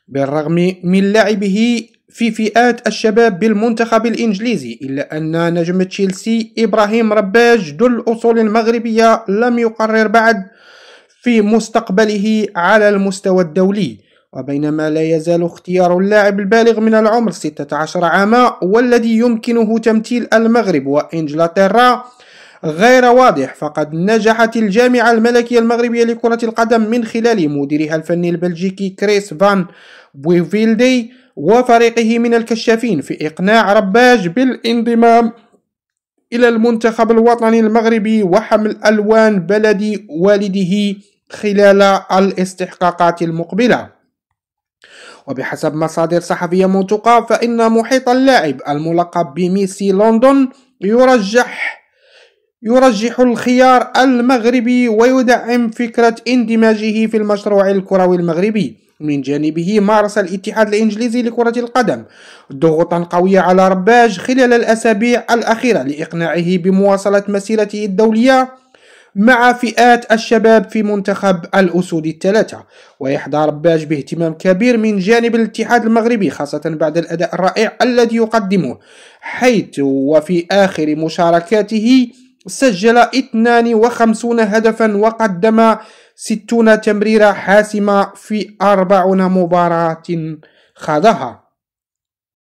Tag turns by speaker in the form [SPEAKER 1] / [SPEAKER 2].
[SPEAKER 1] بالرغم من لعبه في فئات الشباب بالمنتخب الإنجليزي، إلا أن نجم تشيلسي إبراهيم رباج ذو الأصول المغربية لم يقرر بعد في مستقبله على المستوى الدولي. وبينما لا يزال اختيار اللاعب البالغ من العمر 16 عاما والذي يمكنه تمثيل المغرب وإنجلترا غير واضح، فقد نجحت الجامعة الملكية المغربية لكرة القدم من خلال مديرها الفني البلجيكي كريس فان بويفيلدي وفريقه من الكشافين في إقناع رباج بالانضمام إلى المنتخب الوطني المغربي وحمل ألوان بلد والده خلال الاستحقاقات المقبلة. وبحسب مصادر صحفية موثوقة، فإن محيط اللاعب الملقب بميسي لندن يرجح الخيار المغربي ويدعم فكرة اندماجه في المشروع الكروي المغربي. من جانبه مارس الاتحاد الإنجليزي لكرة القدم ضغوطا قوية على رباج خلال الأسابيع الأخيرة لإقناعه بمواصلة مسيرته الدولية مع فئات الشباب في منتخب الأسود الثلاثة. ويحظى رباج باهتمام كبير من جانب الاتحاد المغربي، خاصة بعد الأداء الرائع الذي يقدمه، حيث وفي آخر مشاركاته سجل 52 هدفا وقدم 60 تمريرة حاسمة في 40 مباراة خاضها.